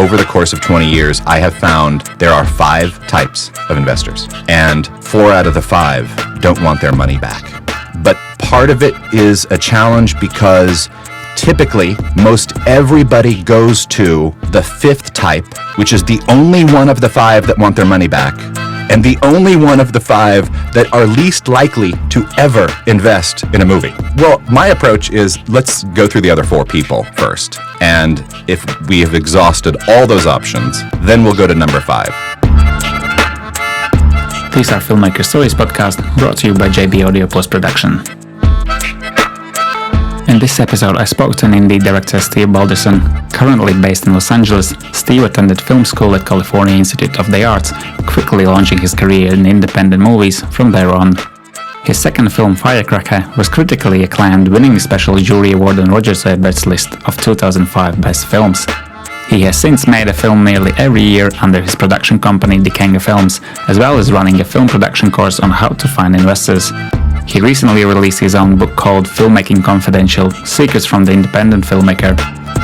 over the course of 20 years, I have found there are 5 types of investors, and 4 out of the 5 don't want their money back. But part of it is a challenge because typically, most everybody goes to the 5th type, which is the only one of the 5 that want their money back, and the only one of the 5 that are least likely to ever invest in a movie. Well, my approach is let's go through the other 4 people first, and if we have exhausted all those options, then we'll go to number 5. These are Filmmaker Stories podcast, brought to you by JB Audio Post Production. In this episode, I spoke to an indie director, Steve Balderson. Currently based in Los Angeles, Steve attended film school at California Institute of the Arts, quickly launching his career in independent movies from there on. His second film, Firecracker, was critically acclaimed, winning a special jury award on Roger Ebert's list of 2005 best films. He has since made a film nearly every year under his production company Dikenga Films, as well as running a film production course on how to find investors. He recently released his own book called Filmmaking Confidential, Secrets from the Independent Filmmaker.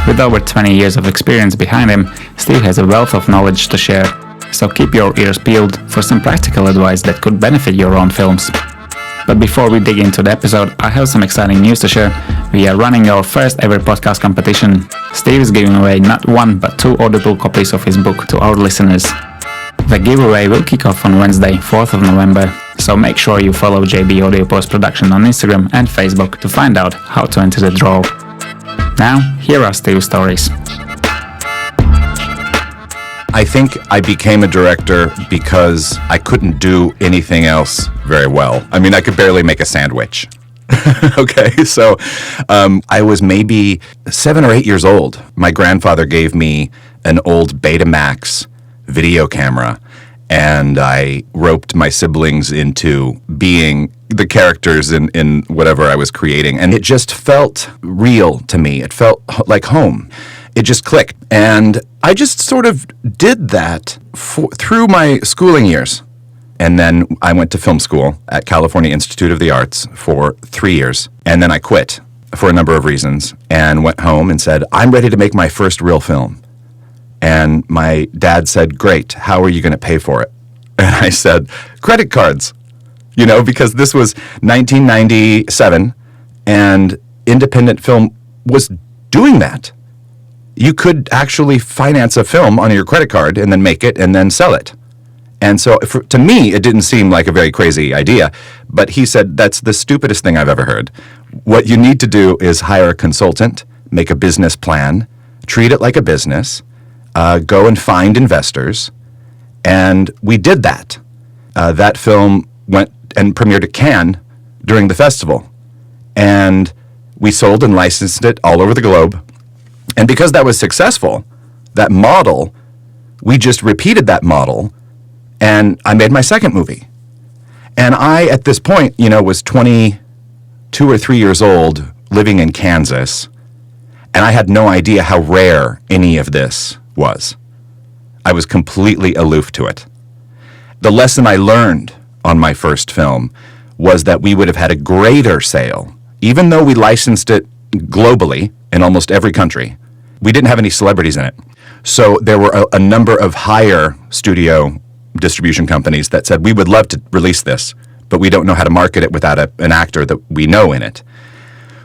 With over 20 years of experience behind him, Steve has a wealth of knowledge to share, so keep your ears peeled for some practical advice that could benefit your own films. But before we dig into the episode, I have some exciting news to share. We are running our first ever podcast competition. Steve is giving away not 1 but 2 Audible copies of his book to our listeners. The giveaway will kick off on Wednesday, 4th of November, so make sure you follow JB Audio Post Production on Instagram and Facebook to find out how to enter the draw. Now, here are Steve's stories. I think I became a director because I couldn't do anything else very well. I mean, I could barely make a sandwich. Okay, so I was maybe 7 or 8 years old. My grandfather gave me an old Betamax video camera, and I roped my siblings into being the characters in whatever I was creating. And it just felt real to me. It felt like home. It just clicked. And I just sort of did that through my schooling years. And then I went to film school at California Institute of the Arts for 3 years. And then I quit for a number of reasons and went home and said, I'm ready to make my first real film. And my dad said, great, how are you going to pay for it? And I said, credit cards, because this was 1997 and independent film was doing that. You could actually finance a film on your credit card and then make it and then sell it. And so to me, it didn't seem like a very crazy idea, but he said, that's the stupidest thing I've ever heard. What you need to do is hire a consultant, make a business plan, treat it like a business, go and find investors, and we did that. That film went and premiered at Cannes during the festival, and we sold and licensed it all over the globe. And because that was successful, that model, we just repeated that model, and I made my second movie. And I, at this point, was 22 or 3 years old, living in Kansas, and I had no idea how rare any of this was. I was completely aloof to it. The lesson I learned on my first film was that we would have had a greater sale, even though we licensed it globally in almost every country. We didn't have any celebrities in it. So there were a number of higher studio distribution companies that said, we would love to release this, but we don't know how to market it without an actor that we know in it.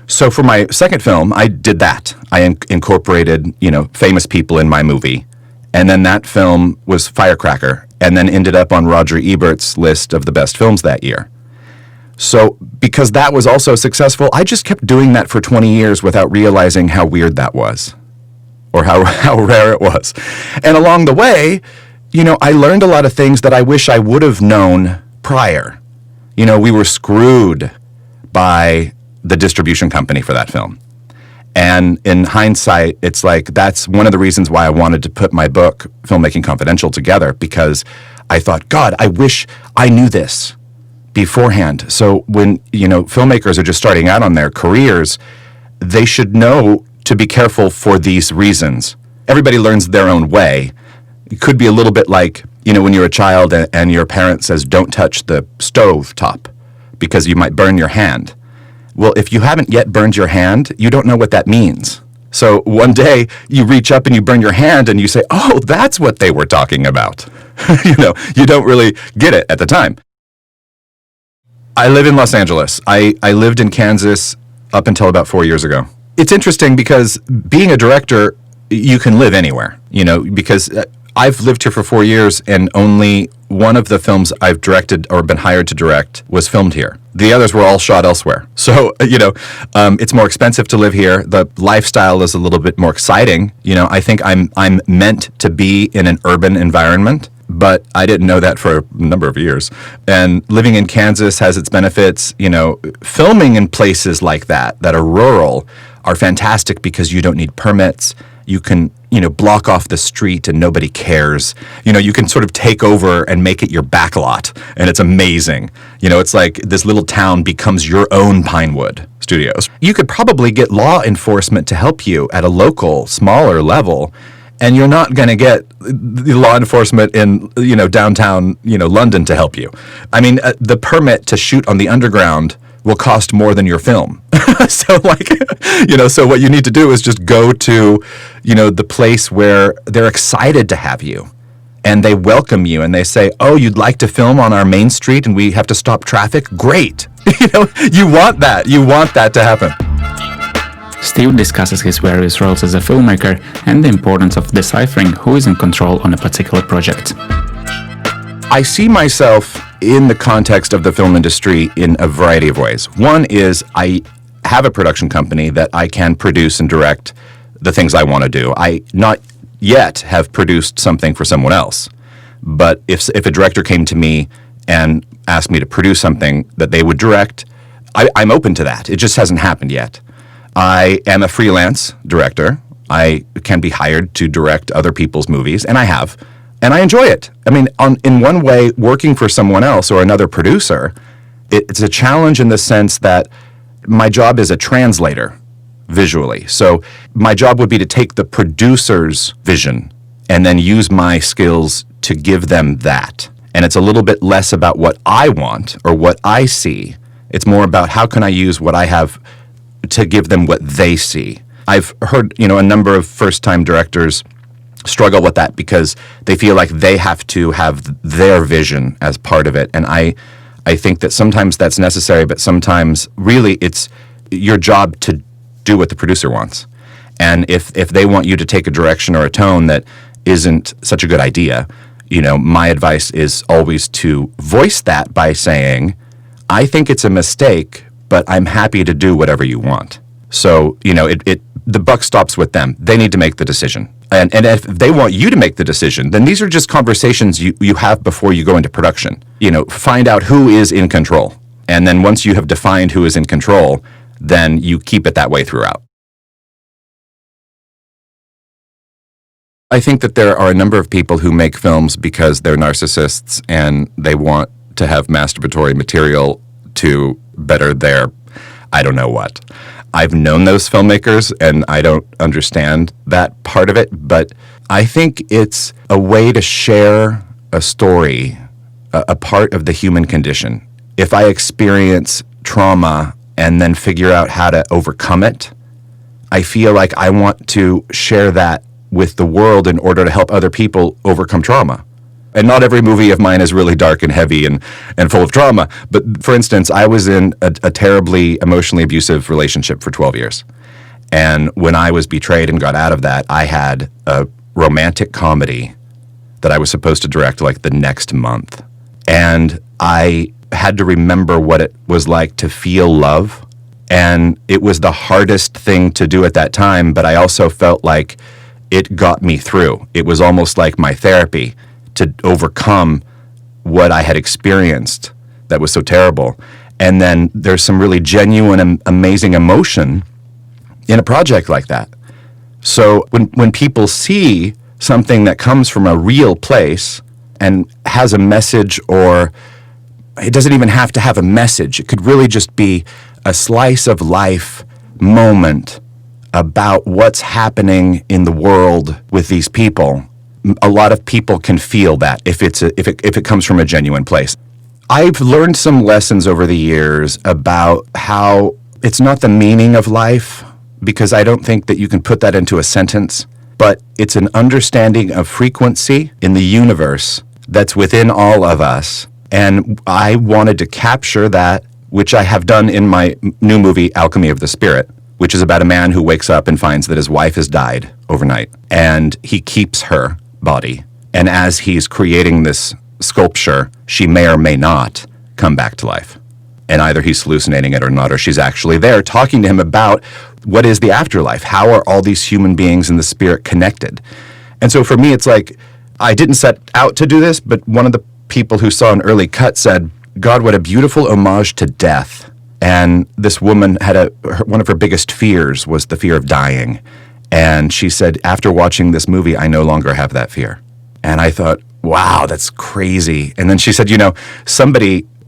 So for my second film, I did that. I incorporated, famous people in my movie. And then that film was Firecracker, and then ended up on Roger Ebert's list of the best films that year. So because that was also successful, I just kept doing that for 20 years without realizing how weird that was, or how rare it was. And along the way, I learned a lot of things that I wish I would have known prior. We were screwed by the distribution company for that film. And in hindsight, it's like that's one of the reasons why I wanted to put my book, Filmmaking Confidential, together, because I thought, God, I wish I knew this beforehand. So when, filmmakers are just starting out on their careers, they should know to be careful for these reasons. Everybody learns their own way. It could be a little bit like, when you're a child and your parent says, don't touch the stove top because you might burn your hand. Well, if you haven't yet burned your hand, you don't know what that means. So one day you reach up and you burn your hand and you say, oh, that's what they were talking about. You don't really get it at the time. I live in Los Angeles. I lived in Kansas up until about 4 years ago. It's interesting because being a director, you can live anywhere, because I've lived here for 4 years and only one of the films I've directed or been hired to direct was filmed here. The others were all shot elsewhere. So, it's more expensive to live here. The lifestyle is a little bit more exciting. I think I'm meant to be in an urban environment, but I didn't know that for a number of years. And living in Kansas has its benefits. Filming in places like that are rural are fantastic because you don't need permits. You can, block off the street and nobody cares. You can sort of take over and make it your backlot, and it's amazing. It's like this little town becomes your own Pinewood Studios. You could probably get law enforcement to help you at a local, smaller level, and you're not going to get the law enforcement in, downtown, London to help you. I mean, the permit to shoot on the underground will cost more than your film. So so what you need to do is just go to, the place where they're excited to have you and they welcome you and they say, oh, you'd like to film on our main street and we have to stop traffic? Great. You want that. You want that to happen. Steve discusses his various roles as a filmmaker and the importance of deciphering who is in control on a particular project. I see myself in the context of the film industry in a variety of ways. One is I have a production company that I can produce and direct the things I want to do. I not yet have produced something for someone else, but if a director came to me and asked me to produce something that they would direct, I'm open to that. It just hasn't happened yet. I am a freelance director. I can be hired to direct other people's movies, and I have. And I enjoy it. I mean, in one way, working for someone else or another producer, it's a challenge in the sense that my job is a translator visually. So my job would be to take the producer's vision and then use my skills to give them that. And it's a little bit less about what I want or what I see. It's more about how can I use what I have to give them what they see. I've heard, a number of first-time directors struggle with that because they feel like they have to have their vision as part of it. And I think that sometimes that's necessary, but sometimes really it's your job to do what the producer wants. And if they want you to take a direction or a tone that isn't such a good idea, my advice is always to voice that by saying, I think it's a mistake, but I'm happy to do whatever you want. So, the buck stops with them. They need to make the decision. And if they want you to make the decision, then these are just conversations you have before you go into production. Find out who is in control. And then once you have defined who is in control, then you keep it that way throughout. I think that there are a number of people who make films because they're narcissists and they want to have masturbatory material to better their I don't know what. I've known those filmmakers and I don't understand that part of it, but I think it's a way to share a story, a part of the human condition. If I experience trauma and then figure out how to overcome it, I feel like I want to share that with the world in order to help other people overcome trauma. And not every movie of mine is really dark and heavy and full of trauma. But for instance, I was in a terribly emotionally abusive relationship for 12 years. And when I was betrayed and got out of that, I had a romantic comedy that I was supposed to direct like the next month. And I had to remember what it was like to feel love. And it was the hardest thing to do at that time, but I also felt like it got me through. It was almost like my therapy to overcome what I had experienced that was so terrible. And then there's some really genuine, amazing emotion in a project like that. So when people see something that comes from a real place and has a message, or it doesn't even have to have a message, it could really just be a slice of life moment about what's happening in the world with these people. A lot of people can feel that if it comes from a genuine place. I've learned some lessons over the years about how it's not the meaning of life because I don't think that you can put that into a sentence, but it's an understanding of frequency in the universe that's within all of us. And I wanted to capture that, which I have done in my new movie, Alchemy of the Spirit, which is about a man who wakes up and finds that his wife has died overnight, and he keeps her body. And as he's creating this sculpture, she may or may not come back to life. And either he's hallucinating it or not, or she's actually there talking to him about what is the afterlife? How are all these human beings and the spirit connected? And so for me, it's like, I didn't set out to do this, but one of the people who saw an early cut said, God, what a beautiful homage to death. And this woman had one of her biggest fears was the fear of dying. And she said, after watching this movie, I no longer have that fear. And I thought, wow, that's crazy. And then she said,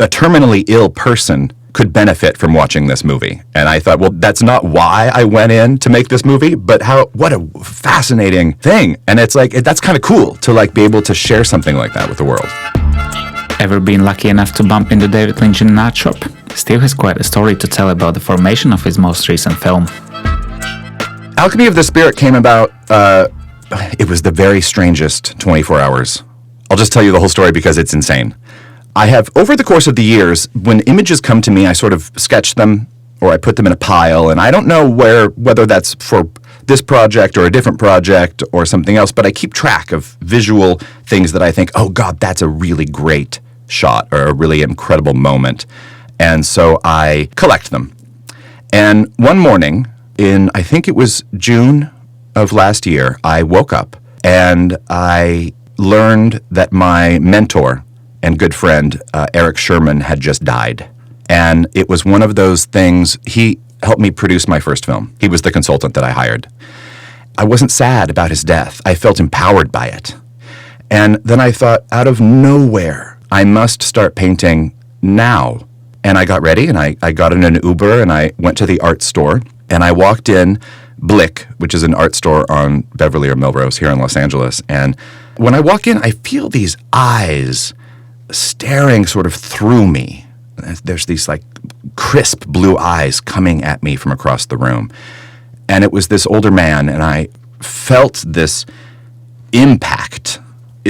a terminally ill person could benefit from watching this movie. And I thought, well, that's not why I went in to make this movie, but what a fascinating thing. And it's like, that's kind of cool to like be able to share something like that with the world. Ever been lucky enough to bump into David Lynch in an art shop? Steve has quite a story to tell about the formation of his most recent film. Alchemy of the Spirit came about, it was the very strangest 24 hours. I'll just tell you the whole story because it's insane. I have, over the course of the years, when images come to me, I sort of sketch them or I put them in a pile, and I don't know whether that's for this project or a different project or something else, but I keep track of visual things that I think, oh God, that's a really great shot or a really incredible moment. And so I collect them. And one morning I think it was June of last year, I woke up and I learned that my mentor and good friend, Eric Sherman, had just died. And it was one of those things, he helped me produce my first film. He was the consultant that I hired. I wasn't sad about his death. I felt empowered by it. And then I thought, out of nowhere, I must start painting now. And I got ready, and I got in an Uber, and I went to the art store, and I walked in Blick, which is an art store on Beverly or Melrose here in Los Angeles. And when I walk in, I feel these eyes staring sort of through me. There's these like crisp blue eyes coming at me from across the room. And it was this older man, and I felt this impact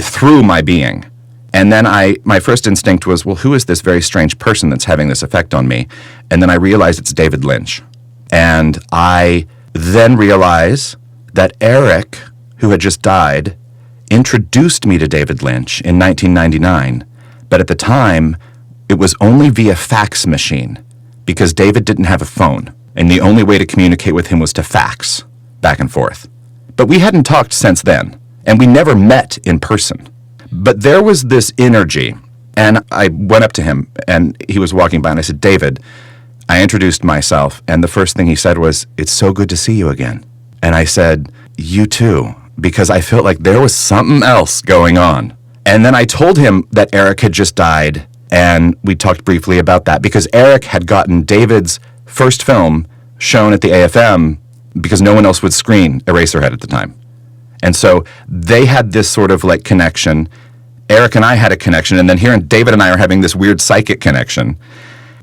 through my being. And then my first instinct was, well, who is this very strange person that's having this effect on me? And then I realized it's David Lynch. And I then realized that Eric, who had just died, introduced me to David Lynch in 1999. But at the time, it was only via fax machine because David didn't have a phone. And the only way to communicate with him was to fax back and forth. But we hadn't talked since then, and we never met in person. But there was this energy, and I went up to him, and he was walking by, and I said, David, I introduced myself, and the first thing he said was, it's so good to see you again. And I said, you too, because I felt like there was something else going on. And then I told him that Eric had just died, and we talked briefly about that, because Eric had gotten David's first film shown at the AFM because no one else would screen Eraserhead at the time. And so they had this sort of like connection. Eric and I had a connection, and then here David and I are having this weird psychic connection.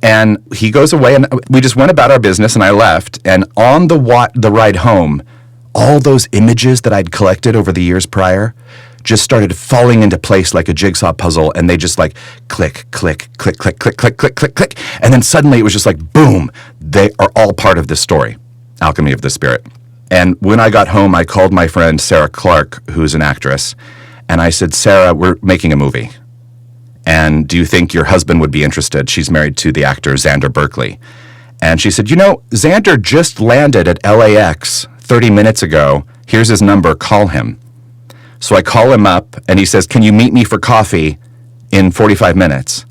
And he goes away, and we just went about our business, and I left. And on the ride home, all those images that I'd collected over the years prior just started falling into place like a jigsaw puzzle, and they just like click, click, click, click, click, click, click, click, click. And then suddenly it was just like, boom, they are all part of this story, Alchemy of the Spirit. And when I got home, I called my friend Sarah Clark, who's an actress, and I said, Sarah, we're making a movie. And do you think your husband would be interested? She's married to the actor Xander Berkeley. And she said, Xander just landed at LAX 30 minutes ago. Here's his number. Call him. So I call him up, and he says, can you meet me for coffee in 45 minutes?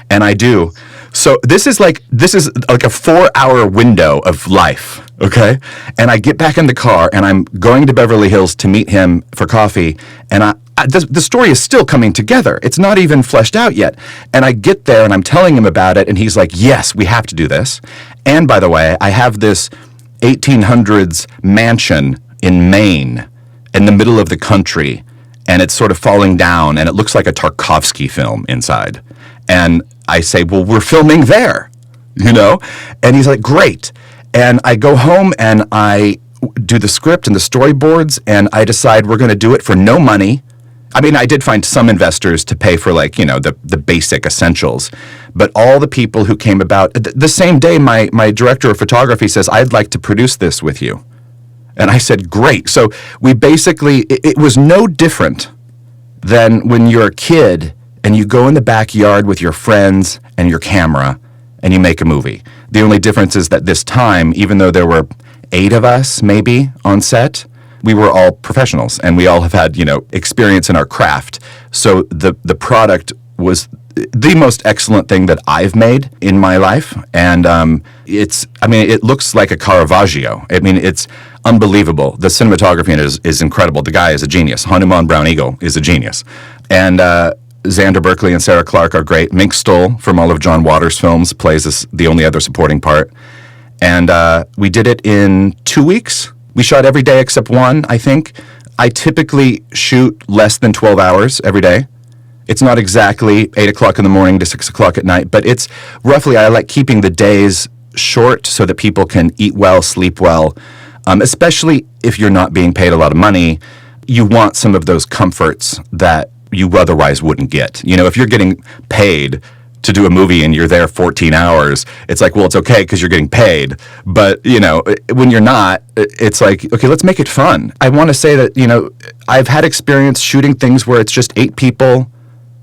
And I do. So this is like a 4-hour window of life, okay? And I get back in the car, and I'm going to Beverly Hills to meet him for coffee, and the story is still coming together. It's not even fleshed out yet. And I get there, and I'm telling him about it, and he's like, yes, we have to do this. And by the way, I have this 1800s mansion in Maine in the middle of the country, and it's sort of falling down, and it looks like a Tarkovsky film inside. And I say, well, we're filming there, And he's like, great. And I go home and I do the script and the storyboards, and I decide we're going to do it for no money. I mean, I did find some investors to pay for, like, you know, the basic essentials. But all the people who came about, the same day, my director of photography says, I'd like to produce this with you. And I said, great. So we basically, it was no different than when you're a kid and you go in the backyard with your friends and your camera and you make a movie. The only difference is that this time, even though there were 8 of us maybe on set, we were all professionals and we all have had, you know, experience in our craft. So the product was the most excellent thing that I've made in my life. And it looks like a Caravaggio. I mean, it's unbelievable. The cinematography in it is incredible. The guy is a genius. Hanuman Brown Eagle is a genius. And Xander Berkeley and Sarah Clark are great. Mink Stoll from all of John Waters' films plays the only other supporting part. And we did it in 2 weeks. We shot every day except one, I think. I typically shoot less than 12 hours every day. It's not exactly 8 o'clock in the morning to 6 o'clock at night, but it's roughly, I like keeping the days short so that people can eat well, sleep well, especially if you're not being paid a lot of money. You want some of those comforts that you otherwise wouldn't get. You know, if you're getting paid to do a movie and you're there 14 hours, it's like, well, it's okay because you're getting paid. But, you know, when you're not, it's like, okay, let's make it fun. I want to say that, you know, I've had experience shooting things where it's just 8 people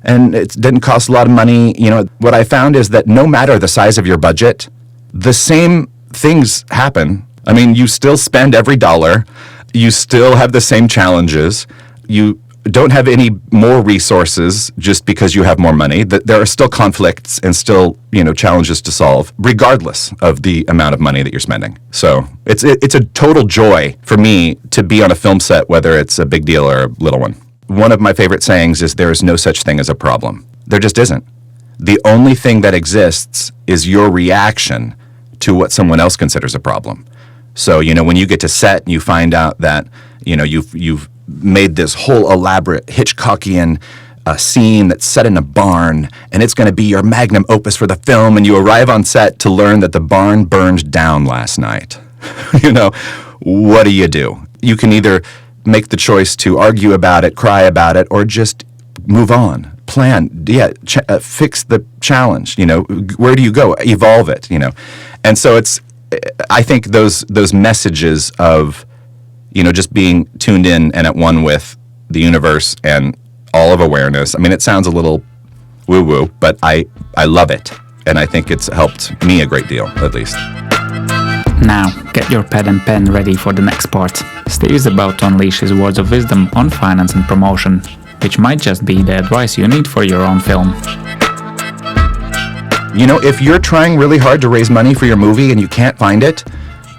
and it didn't cost a lot of money. You know, what I found is that no matter the size of your budget, the same things happen. I mean, you still spend every dollar. You still have the same challenges. You don't have any more resources just because you have more money. There are still conflicts and still, you know, challenges to solve, regardless of the amount of money that you're spending. So it's a total joy for me to be on a film set, whether it's a big deal or a little one. One of my favorite sayings is there is no such thing as a problem. There just isn't. The only thing that exists is your reaction to what someone else considers a problem. So, you know, when you get to set and you find out that, you know, you've made this whole elaborate Hitchcockian scene that's set in a barn, and it's going to be your magnum opus for the film, and you arrive on set to learn that the barn burned down last night. You know, what do? You can either make the choice to argue about it, cry about it, or just move on, plan, fix the challenge. You know, where do you go? Evolve it, you know. And so I think those messages of, you know, just being tuned in and at one with the universe and all of awareness. I mean, it sounds a little woo-woo, but I love it. And I think it's helped me a great deal, at least. Now, get your pad and pen ready for the next part. Steve is about to unleash his words of wisdom on finance and promotion, which might just be the advice you need for your own film. You know, if you're trying really hard to raise money for your movie and you can't find it,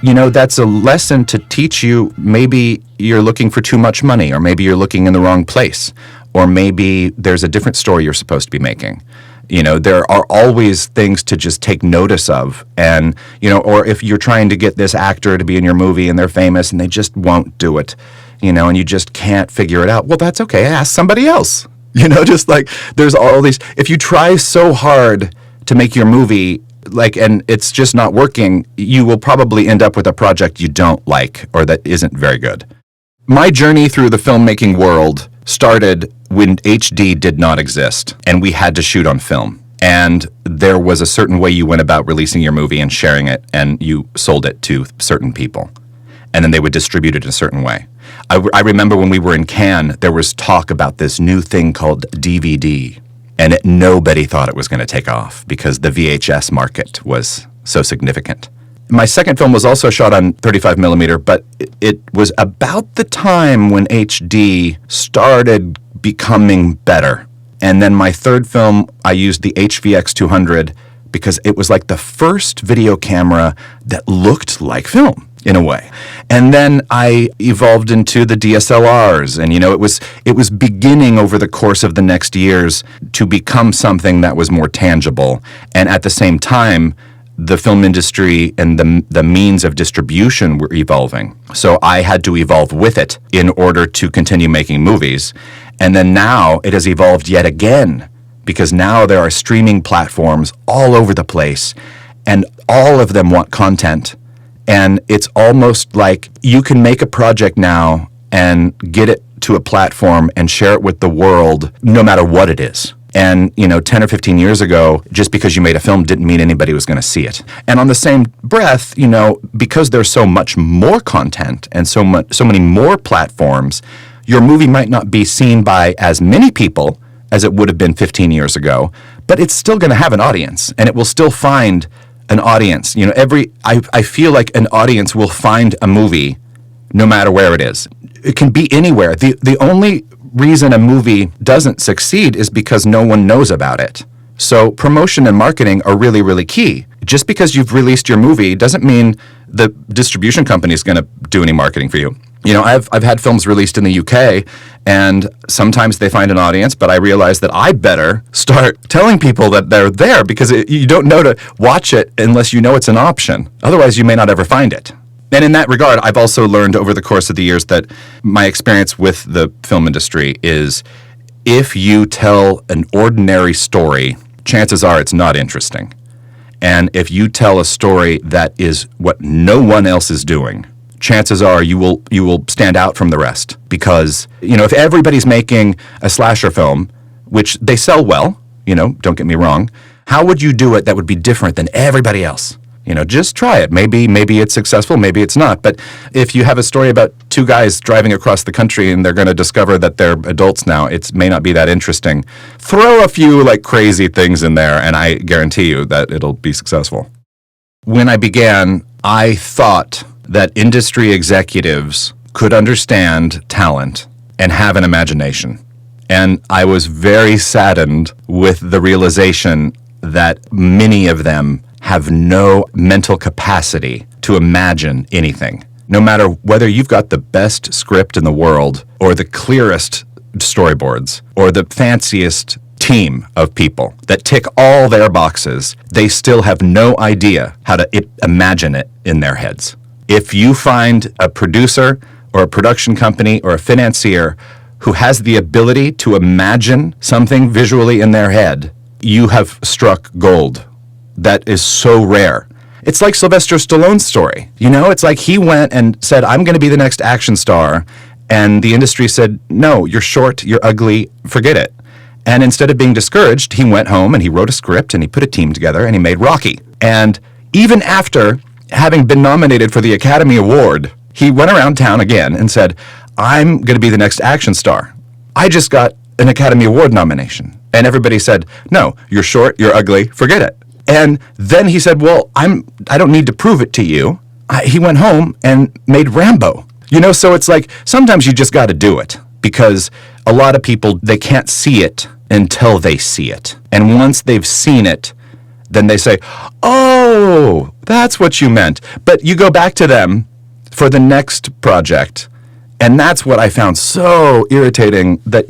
you know, that's a lesson to teach you. Maybe you're looking for too much money, or maybe you're looking in the wrong place, or maybe there's a different story you're supposed to be making. You know, there are always things to just take notice of. And, you know, or if you're trying to get this actor to be in your movie and they're famous and they just won't do it, you know, and you just can't figure it out, well, that's okay. Ask somebody else. You know, just like there's all these, if you try so hard to make your movie, and it's just not working, you will probably end up with a project you don't like or that isn't very good. My journey through the filmmaking world started when HD did not exist and we had to shoot on film. And there was a certain way you went about releasing your movie and sharing it, and you sold it to certain people. And then they would distribute it in a certain way. I remember when we were in Cannes, there was talk about this new thing called DVD. And nobody thought it was going to take off because the VHS market was so significant. My second film was also shot on 35 millimeter, but it was about the time when HD started becoming better. And then my third film, I used the HVX 200 because it was like the first video camera that looked like film in a way. And then I evolved into the DSLRs, and, you know, it was beginning over the course of the next years to become something that was more tangible. And at the same time, the film industry and the means of distribution were evolving. So I had to evolve with it in order to continue making movies. And then now it has evolved yet again, because now there are streaming platforms all over the place, and all of them want content. And it's almost like you can make a project now and get it to a platform and share it with the world no matter what it is. And, 10 or 15 years ago, just because you made a film didn't mean anybody was going to see it. And on the same breath, because there's so much more content and so many more platforms, your movie might not be seen by as many people as it would have been 15 years ago, but it's still going to have an audience, and it will still find an audience. I feel like an audience will find a movie no matter where it is. It can be anywhere. The only reason a movie doesn't succeed is because no one knows about it. So promotion and marketing are really, really key. Just because you've released your movie doesn't mean the distribution company is going to do any marketing for you. I've had films released in the UK, and sometimes they find an audience, but I realize that I better start telling people that they're there, because you don't know to watch it unless you know it's an option. Otherwise, you may not ever find it. And in that regard, I've also learned over the course of the years that my experience with the film industry is if you tell an ordinary story, chances are it's not interesting. And if you tell a story that is what no one else is doing, chances are you will stand out from the rest. Because, if everybody's making a slasher film, which they sell well, don't get me wrong, how would you do it that would be different than everybody else? Just try it. Maybe it's successful, maybe it's not. But if you have a story about two guys driving across the country and they're going to discover that they're adults now, it may not be that interesting. Throw a few crazy things in there, and I guarantee you that it'll be successful. When I began, I thought that industry executives could understand talent and have an imagination. And I was very saddened with the realization that many of them have no mental capacity to imagine anything. No matter whether you've got the best script in the world or the clearest storyboards or the fanciest team of people that tick all their boxes, they still have no idea how to imagine it in their heads. If you find a producer or a production company or a financier who has the ability to imagine something visually in their head, you have struck gold. That is so rare. It's like Sylvester Stallone's story. It's like he went and said, I'm going to be the next action star. And the industry said, no, you're short, you're ugly, forget it. And instead of being discouraged, he went home and he wrote a script and he put a team together and he made Rocky. And even after having been nominated for the Academy Award, he went around town again and said, I'm going to be the next action star. I just got an Academy Award nomination. And everybody said, no, you're short, you're ugly, forget it. And then he said, well, I don't need to prove it to you. He went home and made Rambo. So it's like sometimes you just got to do it, because a lot of people, they can't see it until they see it. And once they've seen it, then they say, oh, that's what you meant. But you go back to them for the next project. And that's what I found so irritating that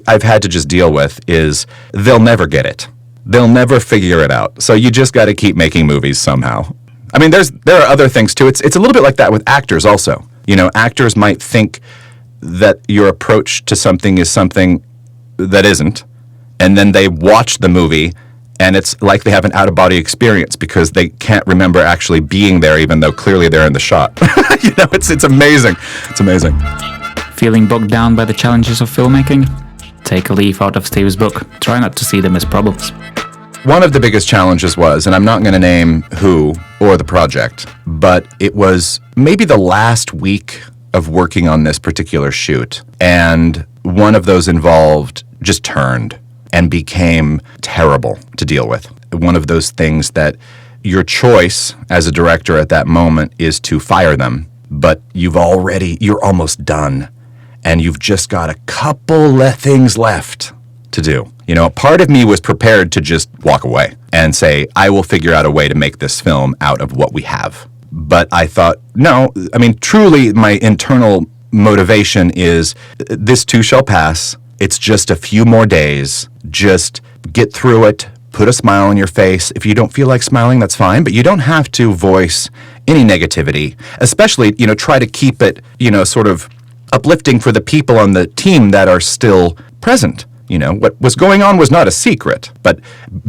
I've had to just deal with is they'll never get it. They'll never figure it out. So you just got to keep making movies somehow. I mean, there are other things too. It's a little bit like that with actors also. Actors might think that your approach to something is something that isn't, and then they watch the movie and it's like they have an out-of-body experience because they can't remember actually being there, even though clearly they're in the shot. It's amazing. It's amazing. Feeling bogged down by the challenges of filmmaking? Take a leaf out of Steve's book. Try not to see them as problems. One of the biggest challenges was, and I'm not going to name who or the project, but it was maybe the last week of working on this particular shoot, and one of those involved just turned and became terrible to deal with. One of those things that your choice as a director at that moment is to fire them, but you're almost done, and you've just got a couple things left to do. Part of me was prepared to just walk away and say, I will figure out a way to make this film out of what we have. But I thought, no, truly my internal motivation is this too shall pass. It's just a few more days. Just get through it. Put a smile on your face. If you don't feel like smiling, that's fine, but you don't have to voice any negativity, especially, try to keep it, sort of uplifting for the people on the team that are still present. What was going on was not a secret. But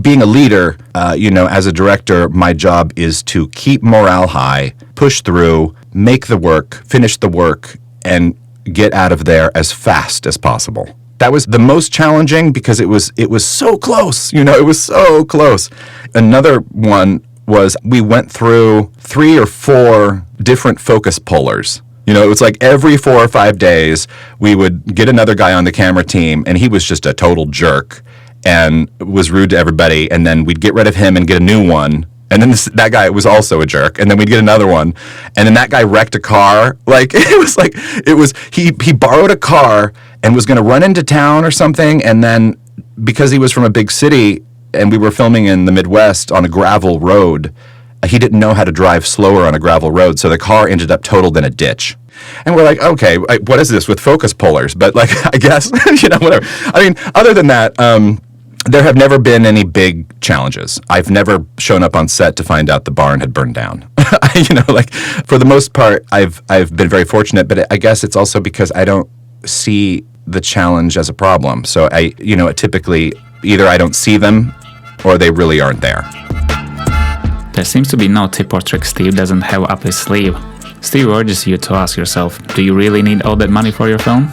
being a leader, as a director, my job is to keep morale high, push through, make the work, finish the work, and get out of there as fast as possible. That was the most challenging because it was so close. It was so close. Another one was we went through 3 or 4 different focus pullers. It was like every 4 or 5 days we would get another guy on the camera team, and he was just a total jerk and was rude to everybody. And then we'd get rid of him and get a new one. And then that guy was also a jerk. And then we'd get another one. And then that guy wrecked a car. He borrowed a car and was going to run into town or something. And then because he was from a big city and we were filming in the Midwest on a gravel road, he didn't know how to drive slower on a gravel road. So the car ended up totaled in a ditch. And we're like, okay, what is this with focus pullers? But I guess, whatever. I mean, other than that, there have never been any big challenges. I've never shown up on set to find out the barn had burned down. For the most part, I've been very fortunate, but I guess it's also because I don't see the challenge as a problem. So typically either I don't see them or they really aren't there. There seems to be no tip or trick Steve doesn't have up his sleeve. Steve urges you to ask yourself, do you really need all that money for your film?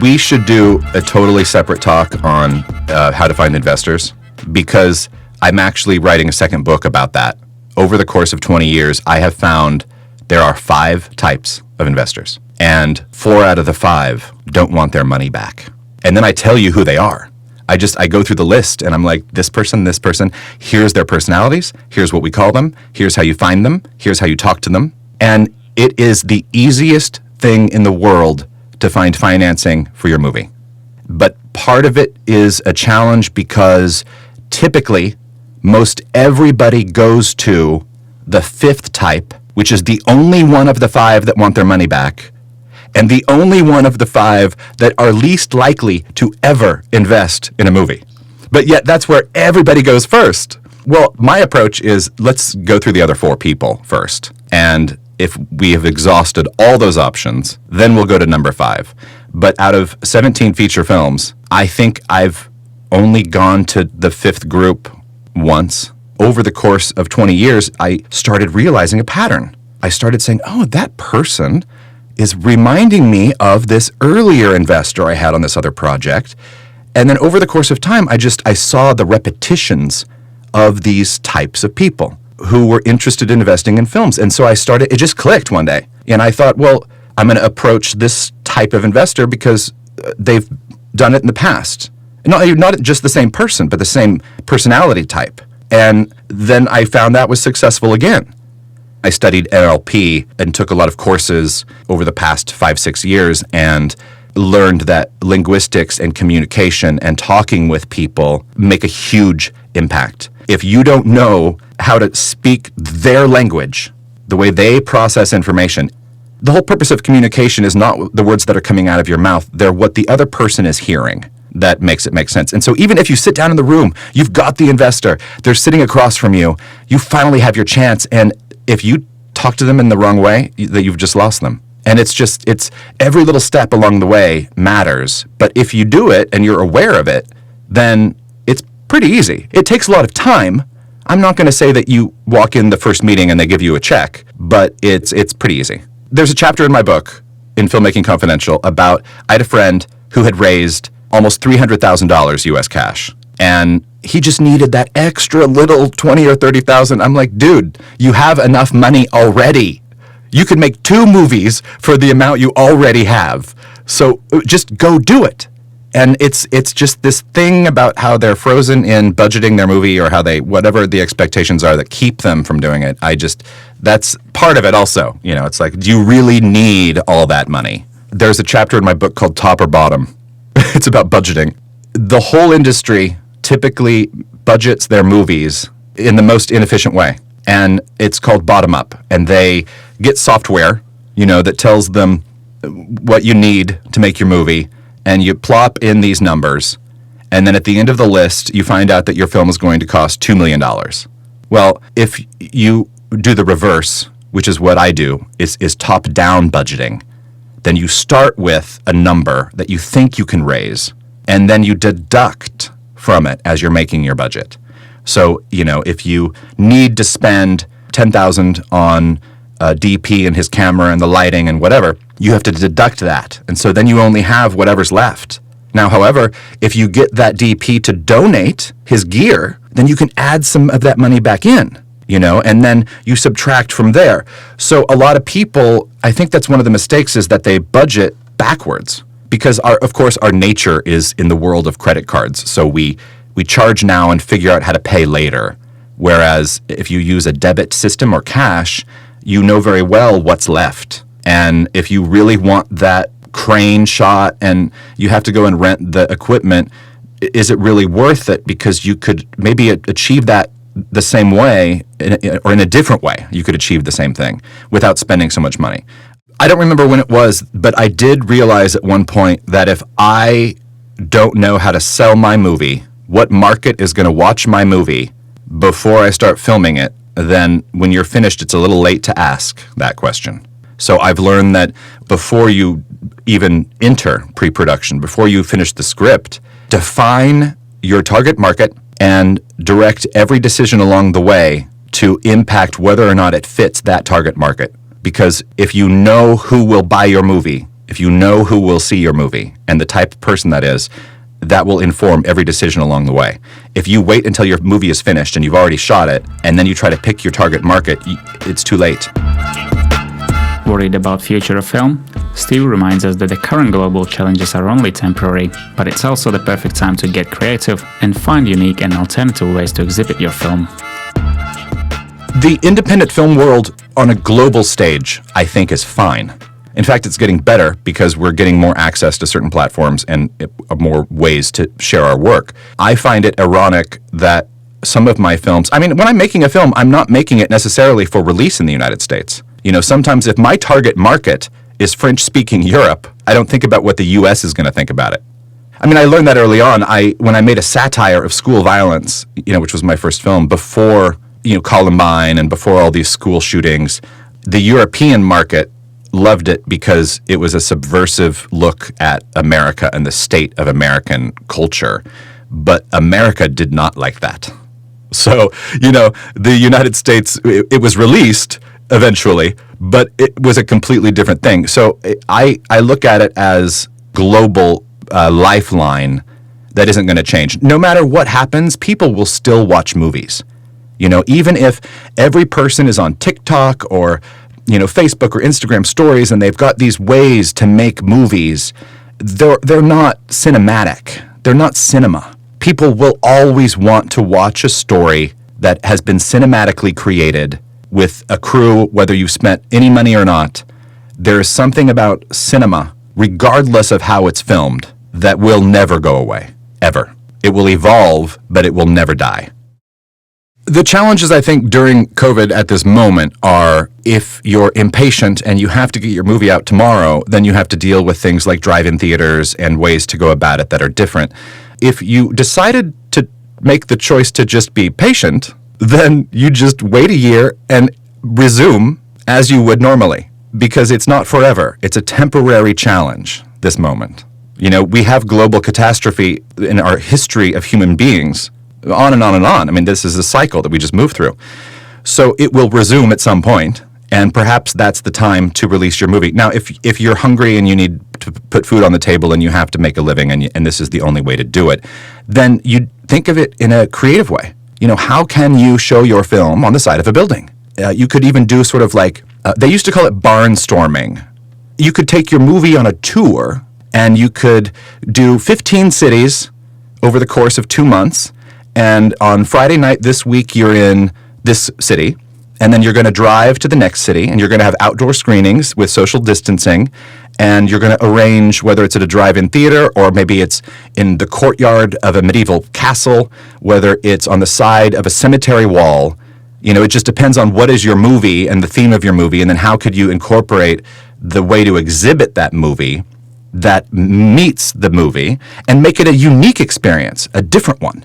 We should do a totally separate talk on how to find investors, because I'm actually writing a second book about that. Over the course of 20 years, I have found there are 5 types of investors, and 4 out of the 5 don't want their money back. And then I tell you who they are. I go through the list and I'm like, this person, here's their personalities, here's what we call them, here's how you find them, here's how you talk to them. And it is the easiest thing in the world to find financing for your movie. But part of it is a challenge because typically most everybody goes to the 5th type, which is the only one of the 5 that want their money back, and the only one of the 5 that are least likely to ever invest in a movie. But yet that's where everybody goes first. Well, my approach is let's go through the other 4 people first. And if we have exhausted all those options, then we'll go to number 5. But out of 17 feature films, I think I've only gone to the 5th group once. Over the course of 20 years, I started realizing a pattern. I started saying, oh, that person is reminding me of this earlier investor I had on this other project. And then over the course of time, I saw the repetitions of these types of people who were interested in investing in films. And so it just clicked one day. And I thought, well, I'm going to approach this type of investor because they've done it in the past. Not just the same person, but the same personality type. And then I found that was successful again. I studied NLP and took a lot of courses over the past 5-6 years and learned that linguistics and communication and talking with people make a huge impact. If you don't know how to speak their language, the way they process information, the whole purpose of communication is not the words that are coming out of your mouth. They're what the other person is hearing that makes it make sense. And so even if you sit down in the room, you've got the investor, they're sitting across from you, you finally have your chance. And if you talk to them in the wrong way, that you've just lost them. And it's every little step along the way matters. But if you do it and you're aware of it, then it's pretty easy. It takes a lot of time. I'm not going to say that you walk in the first meeting and they give you a check, but it's pretty easy. There's a chapter in my book, in Filmmaking Confidential, about I had a friend who had raised almost $300,000 US cash. And he just needed that extra little 20 or 30,000. I'm like, dude, you have enough money already. You could make 2 movies for the amount you already have. So just go do it. And it's just this thing about how they're frozen in budgeting their movie or how whatever the expectations are that keep them from doing it. That's part of it also. It's like, do you really need all that money? There's a chapter in my book called Top or Bottom. It's about budgeting. The whole industry typically budgets their movies in the most inefficient way. And it's called bottom up. And they get software, that tells them what you need to make your movie. And you plop in these numbers. And then at the end of the list, you find out that your film is going to cost $2 million. Well, if you do the reverse, which is what I do, is top-down budgeting, then you start with a number that you think you can raise. and then you deduct from it as you're making your budget. So, if you need to spend $10,000 on DP and his camera and the lighting and whatever, you have to deduct that. And so then you only have whatever's left. Now, however, if you get that DP to donate his gear, then you can add some of that money back in, and then you subtract from there. So a lot of people, I think that's one of the mistakes, is that they budget backwards, because of course our nature is in the world of credit cards. So we charge now and figure out how to pay later. Whereas if you use a debit system or cash, you know very well what's left. And if you really want that crane shot and you have to go and rent the equipment, is it really worth it? Because you could maybe achieve that the same way, or in a different way. You could achieve the same thing without spending so much money. I don't remember when it was, but I did realize at one point that if I don't know how to sell my movie, what market is going to watch my movie before I start filming it, then when you're finished, it's a little late to ask that question. So I've learned that before you even enter pre-production, before you finish the script, define your target market and direct every decision along the way to impact whether or not it fits that target market. Because if you know who will buy your movie, if you know who will see your movie and the type of person that is, that will inform every decision along the way. If you wait until your movie is finished and you've already shot it, and then you try to pick your target market, it's too late. Worried about future of film? Steve reminds us that the current global challenges are only temporary, but it's also the perfect time to get creative and find unique and alternative ways to exhibit your film. The independent film world on a global stage, I think, is fine. In fact, it's getting better because we're getting more access to certain platforms and more ways to share our work. I find it ironic that some of my films, when I'm making a film, I'm not making it necessarily for release in the United States. Sometimes if my target market is French-speaking Europe, I don't think about what the U.S. is going to think about it. I learned that early on. When I made a satire of school violence, which was my first film, before, Columbine and before all these school shootings, the European market loved it because it was a subversive look at America and the state of American culture. But America did not like that. So, the United States, it was released eventually, but it was a completely different thing. So I look at it as global lifeline that isn't going to change. No matter what happens, people will still watch movies. Even if every person is on TikTok or Facebook or Instagram stories, and they've got these ways to make movies, they're not cinematic. They're not cinema. People will always want to watch a story that has been cinematically created with a crew, whether you've spent any money or not. There is something about cinema, regardless of how it's filmed, that will never go away, ever. It will evolve, but it will never die. The challenges, I think, during COVID at this moment are, if you're impatient and you have to get your movie out tomorrow, then you have to deal with things like drive-in theaters and ways to go about it that are different. If you decided to make the choice to just be patient, then you just wait a year and resume as you would normally, because it's not forever. It's a temporary challenge, this moment. We have global catastrophe in our history of human beings, on and on and on. This is a cycle that we just moved through. So it will resume at some point, and perhaps that's the time to release your movie. Now, if you're hungry and you need to put food on the table and you have to make a living and this is the only way to do it, then you think of it in a creative way. How can you show your film on the side of a building? You could even do sort of like, they used to call it barnstorming. You could take your movie on a tour and you could do 15 cities over the course of 2 months. And on Friday night this week, you're in this city, and then you're going to drive to the next city, and you're going to have outdoor screenings with social distancing, and you're going to arrange whether it's at a drive-in theater or maybe it's in the courtyard of a medieval castle, whether it's on the side of a cemetery wall. It just depends on what is your movie and the theme of your movie, and then how could you incorporate the way to exhibit that movie that meets the movie and make it a unique experience, a different one.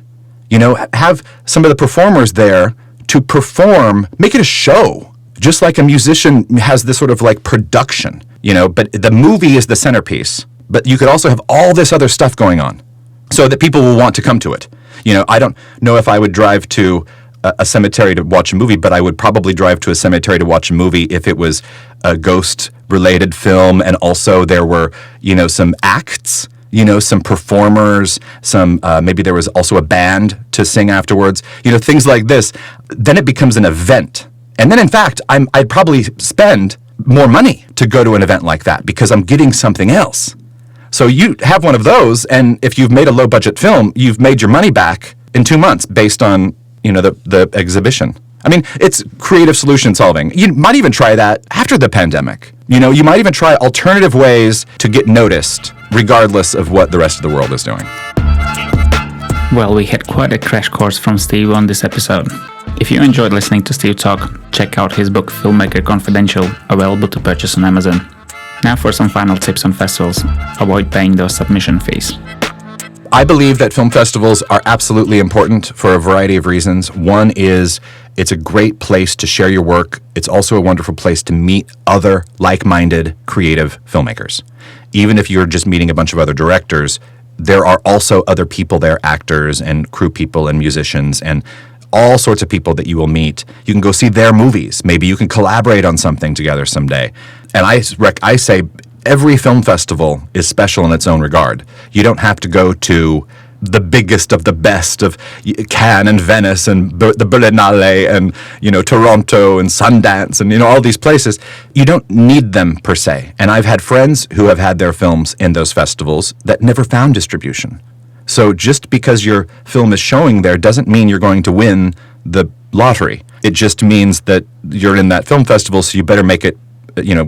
Have some of the performers there to perform, make it a show, just like a musician has this sort of like production, but the movie is the centerpiece, but you could also have all this other stuff going on. so that people will want to come to it. I don't know if I would drive to a cemetery to watch a movie, but I would probably drive to a cemetery to watch a movie if it was a ghost-related film, and also there were, some acts, some performers, maybe there was also a band to sing afterwards, things like this. Then it becomes an event. And then, in fact, I'd probably spend more money to go to an event like that because I'm getting something else. So you have one of those, and if you've made a low-budget film, you've made your money back in 2 months based on the exhibition. I mean, it's creative solution solving. You might even try that after the pandemic. You might even try alternative ways to get noticed, regardless of what the rest of the world is doing. Well, we had quite a crash course from Steve on this episode. If you enjoyed listening to Steve talk, check out his book Filmmaking Confidential, available to purchase on Amazon. Now for some final tips on festivals. Avoid paying those submission fees. I believe that film festivals are absolutely important for a variety of reasons. One is it's a great place to share your work. It's also a wonderful place to meet other like-minded creative filmmakers. Even if you're just meeting a bunch of other directors, there are also other people there, actors and crew people and musicians and all sorts of people that you will meet. You can go see their movies. Maybe you can collaborate on something together someday. And I say every film festival is special in its own regard. You don't have to go to the biggest of the best of Cannes and Venice and the Berlinale and, Toronto and Sundance and, all these places. You don't need them per se. And I've had friends who have had their films in those festivals that never found distribution. So just because your film is showing there doesn't mean you're going to win the lottery. It just means that you're in that film festival, so you better make it,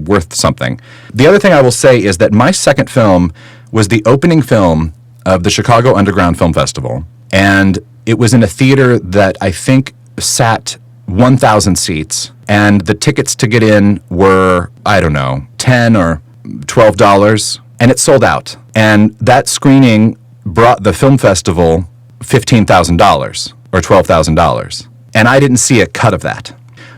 worth something. The other thing I will say is that my second film was the opening film of the Chicago Underground Film Festival, and it was in a theater that I think sat 1,000 seats, and the tickets to get in were, $10 or $12, and it sold out. And that screening brought the film festival $15,000 or $12,000. And I didn't see a cut of that.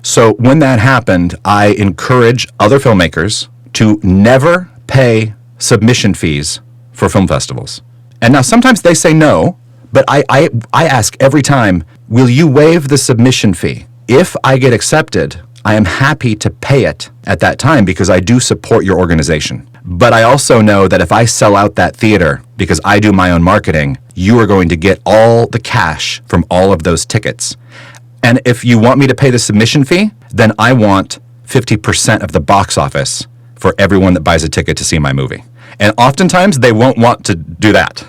So when that happened, I encourage other filmmakers to never pay submission fees for film festivals. And now sometimes they say no, but I ask every time, will you waive the submission fee? If I get accepted, I am happy to pay it at that time because I do support your organization. But I also know that if I sell out that theater because I do my own marketing, you are going to get all the cash from all of those tickets. And if you want me to pay the submission fee, then I want 50% of the box office for everyone that buys a ticket to see my movie. And oftentimes they won't want to do that.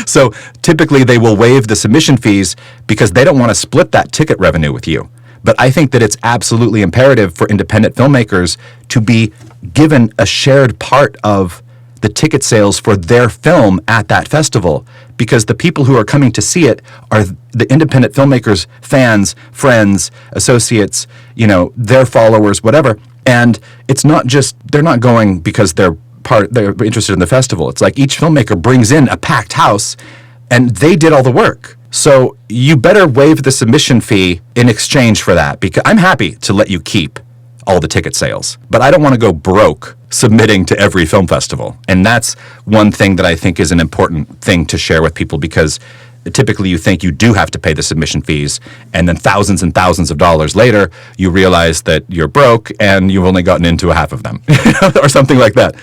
So typically they will waive the submission fees because they don't want to split that ticket revenue with you. But I think that it's absolutely imperative for independent filmmakers to be given a shared part of the ticket sales for their film at that festival, because the people who are coming to see it are the independent filmmakers, fans, friends, associates, their followers, whatever. And it's not just, they're not going because they're interested in the festival. It's like each filmmaker brings in a packed house and they did all the work. So you better waive the submission fee in exchange for that, because I'm happy to let you keep all the ticket sales, but I don't want to go broke submitting to every film festival. And that's one thing that I think is an important thing to share with people, because typically you think you do have to pay the submission fees, and then thousands and thousands of dollars later, you realize that you're broke and you've only gotten into a half of them or something like that.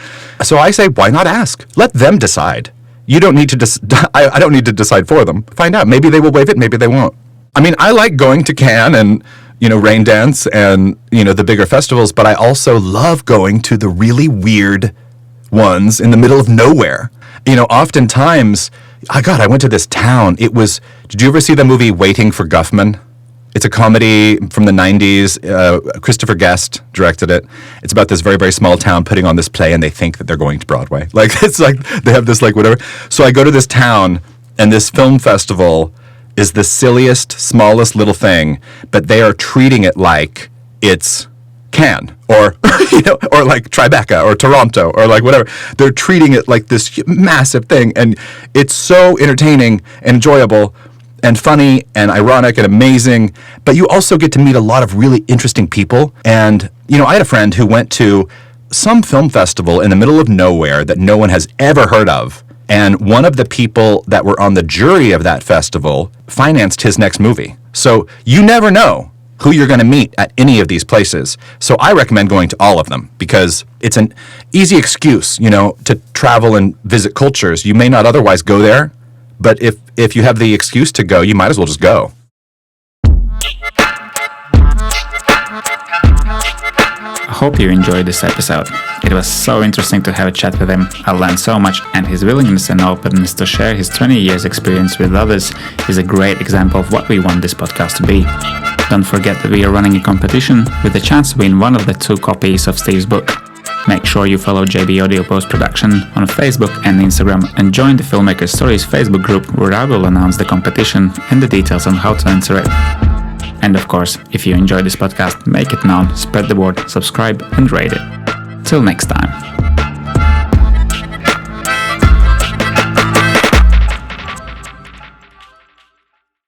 So I say, why not ask? Let them decide. You don't need to I don't need to decide for them. Find out. Maybe they will waive it, maybe they won't. I mean, I like going to Cannes and Rain Dance and, the bigger festivals, but I also love going to the really weird ones in the middle of nowhere. Oftentimes, I went to this town. Did you ever see the movie Waiting for Guffman? It's a comedy from the 90s. Christopher Guest directed it. It's about this very, very small town putting on this play, and they think that they're going to Broadway. It's like they have this, whatever. So I go to this town, and this film festival is the silliest, smallest little thing, but they are treating it like it's Cannes or, or like Tribeca or Toronto or whatever. They're treating it like this massive thing, and it's so entertaining and enjoyable and funny and ironic and amazing, but you also get to meet a lot of really interesting people. And, I had a friend who went to some film festival in the middle of nowhere that no one has ever heard of, And one of the people that were on the jury of that festival financed his next movie. So you never know who you're going to meet at any of these places. So I recommend going to all of them because it's an easy excuse, to travel and visit cultures. You may not otherwise go there, but if you have the excuse to go, you might as well just go. I hope you enjoyed this episode. It was so interesting to have a chat with him. I learned so much, and his willingness and openness to share his 20 years experience with others is a great example of what we want this podcast to be. Don't forget that we are running a competition with a chance to win one of the 2 copies of Steve's book. Make sure you follow JB Audio Post Production on Facebook and Instagram and join the Filmmaker Stories Facebook group where I will announce the competition and the details on how to enter it. And of course, if you enjoy this podcast, make it known, spread the word, subscribe and rate it. Till next time.